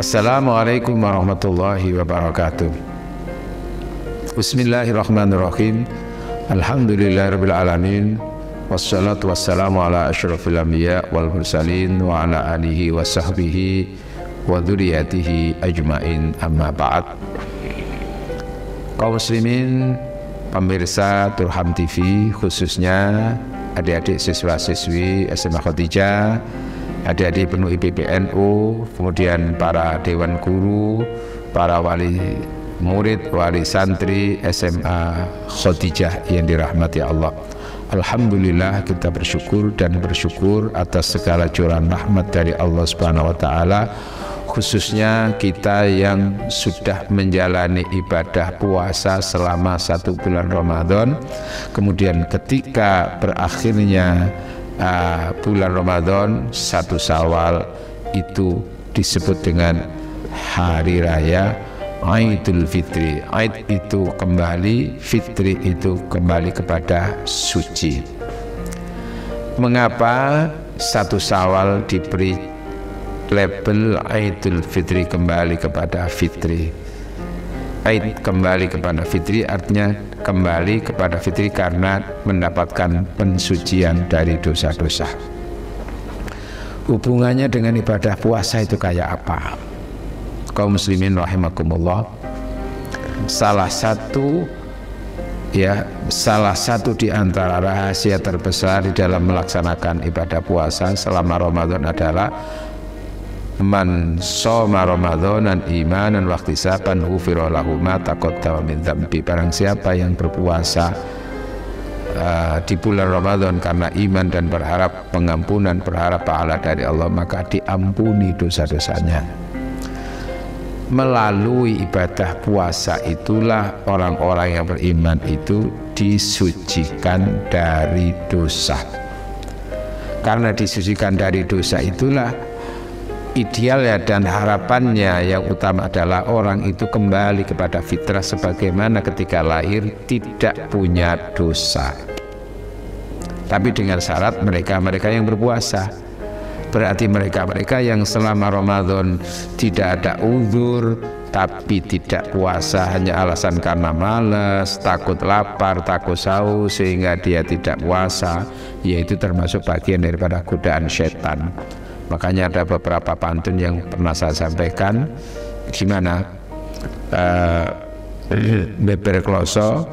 Assalamualaikum warahmatullahi wabarakatuh. Bismillahirrahmanirrahim. Alhamdulillahirabbil alamin. Wassalatu wassalamu ala asyrafil anbiya wal mursalin wa ala alihi wa sahbihi wa dzurriyyatihi ajmain, amma ba'd. Kaum muslimin, pemirsa Turham TV, khususnya adik-adik siswa-siswi SMA Khadijah, adik-adik penuh IPPNU, kemudian para dewan guru, para wali murid, wali santri SMA Khadijah yang dirahmati Allah. Alhamdulillah, kita bersyukur atas segala curahan rahmat dari Allah Subhanahu wa taala, khususnya kita yang sudah menjalani ibadah puasa selama 1 bulan Ramadan. Kemudian ketika berakhirnya bulan Ramadan, 1 Syawal, itu disebut dengan hari raya Idul Fitri. Aid itu kembali, Fitri itu kembali kepada suci. Mengapa 1 Syawal diberi label Idul Fitri, kembali kepada Fitri? Aid kembali kepada Fitri artinya kembali kepada Fitri karena mendapatkan pensucian dari dosa-dosa. Hubungannya dengan ibadah puasa itu kayak apa? Kaum muslimin rahimakumullah, salah satu di antara rahasia terbesar di dalam melaksanakan ibadah puasa selama Ramadan adalah man shoma Ramadhanan imanan wa ihtisaban ghufira lahu ma taqaddama min dzambi. Barang siapa yang berpuasa di bulan Ramadan karena iman dan berharap pengampunan, berharap pahala dari Allah, maka diampuni dosa-dosanya. Melalui ibadah puasa itulah orang-orang yang beriman itu disucikan dari dosa. Karena disucikan dari dosa itulah idealnya dan harapannya yang utama adalah orang itu kembali kepada fitrah sebagaimana ketika lahir tidak punya dosa. Tapi dengan syarat mereka yang berpuasa. Berarti mereka yang selama Ramadan tidak ada uzur tapi tidak puasa hanya alasan karena malas, takut lapar, takut haus sehingga dia tidak puasa, yaitu termasuk bagian daripada godaan setan. Makanya ada beberapa pantun yang pernah saya sampaikan, gimana beber kloso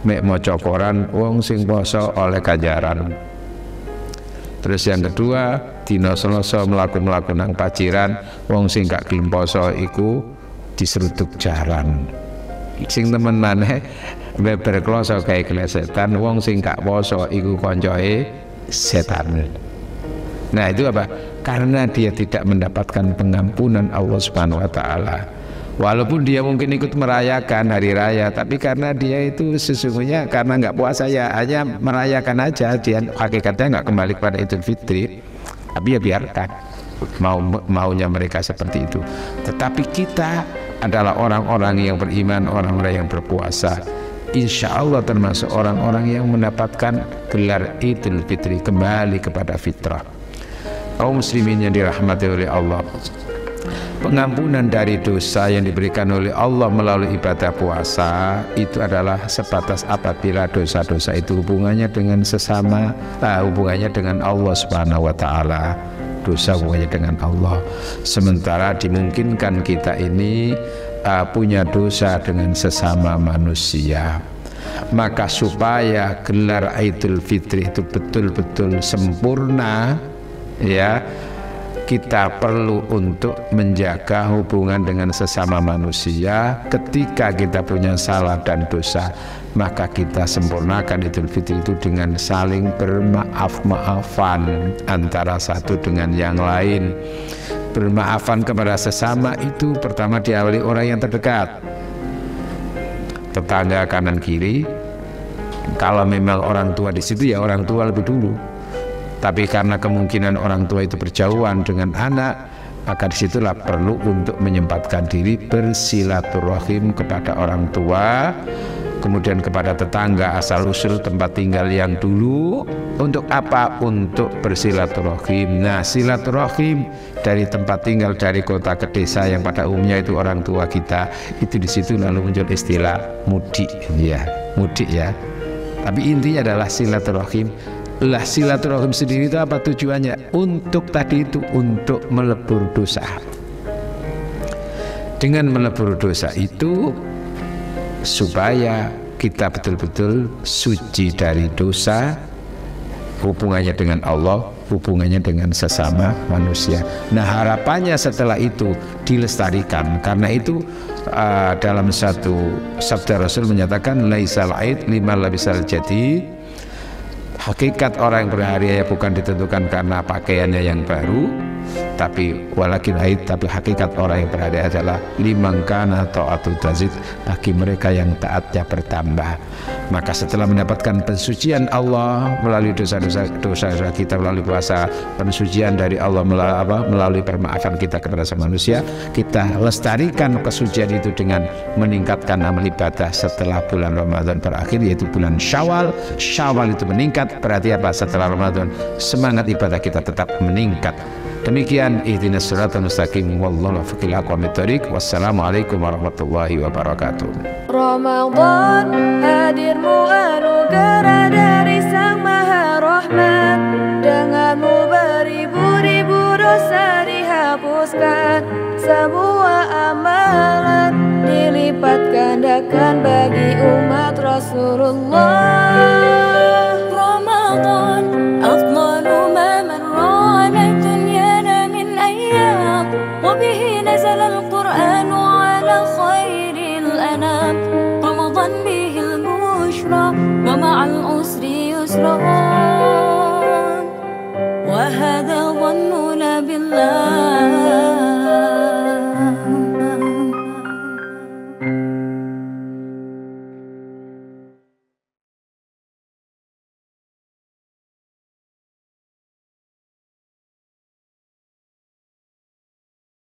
mek maca koran wong sing poso oleh ganjaran. Terus yang kedua, dina Selasa mlaku-mlaku nang paciran, wong sing gak gelem poso iku diseruduk jaran. Sing temen maneh beber kloso kae klesetan, wong sing gak poso iku koncoe setan. Nah, itu apa? Karena dia tidak mendapatkan pengampunan Allah Subhanahu wa taala. Walaupun dia mungkin ikut merayakan hari raya, tapi karena dia itu sesungguhnya karena nggak puasa ya hanya merayakan aja, dia hakikatnya nggak kembali kepada Idul Fitri. Tapi ya biarkan, maunya mereka seperti itu. Tetapi kita adalah orang-orang yang beriman, orang-orang yang berpuasa, insya Allah termasuk orang-orang yang mendapatkan gelar Idul Fitri, kembali kepada fitrah. Kaum muslimin yang dirahmati oleh Allah, pengampunan dari dosa yang diberikan oleh Allah melalui ibadah puasa itu adalah sebatas apabila dosa-dosa itu hubungannya dengan sesama, hubungannya dengan Allah Subhanahu wa taala. Dosa hubungannya dengan Allah. Sementara dimungkinkan kita ini punya dosa dengan sesama manusia. Maka supaya gelar Idul Fitri itu betul-betul sempurna, ya, kita perlu untuk menjaga hubungan dengan sesama manusia. Ketika kita punya salah dan dosa, maka kita sempurnakan Idul Fitri itu dengan saling bermaaf-maafan antara satu dengan yang lain. Bermaafan kepada sesama itu pertama diawali orang yang terdekat, tetangga kanan kiri. Kalau memang orang tua di situ, ya orang tua lebih dulu. Tapi karena kemungkinan orang tua itu berjauhan dengan anak, maka disitulah perlu untuk menyempatkan diri bersilaturahim kepada orang tua, kemudian kepada tetangga asal usul tempat tinggal yang dulu. Untuk apa? Untuk bersilaturahim. Nah, silaturahim dari tempat tinggal, dari kota ke desa yang pada umumnya itu orang tua kita, itu di situ lalu muncul istilah mudik, ya, mudik ya. Tapi intinya adalah silaturahim. Lah silaturahim sendiri itu apa tujuannya? Untuk tadi itu, untuk melebur dosa. Dengan melebur dosa itu supaya kita betul-betul suci dari dosa, hubungannya dengan Allah, hubungannya dengan sesama manusia. Nah, harapannya setelah itu dilestarikan. Karena itu dalam satu sabda Rasul menyatakan laisal aid lima labisal jadi. Hakikat orang yang berhari raya bukan ditentukan karena pakaiannya yang baru, tapi walakin aid, tapi hakikat orang yang berhari adalah liman kana ta'atu tazid, bagi mereka yang taatnya bertambah. Maka setelah mendapatkan pensucian Allah melalui dosa-dosa kita, melalui puasa, pensucian dari Allah melalui permaafan kita kepada sama manusia, kita lestarikan kesucian itu dengan meningkatkan amal ibadah setelah bulan Ramadan berakhir, yaitu bulan Syawal. Syawal itu meningkat, berarti apa? Setelah Ramadan semangat ibadah kita tetap meningkat. Demikian ihdinas siratal mustaqim, wallahu muwaffiq aqwamit thoriq. Wassalamualaikum warahmatullahi wabarakatuh. Ramadan hadirmu anugerah dari Sang Maha Rahman, denganmu beribu-ribu dosa dihapuskan, semua amalan dilipat gandakan bagi umat Rasulullah. Ramadan afdalu ma marra ala dunyana min ayyam, wa bihi nazala al-Qur'an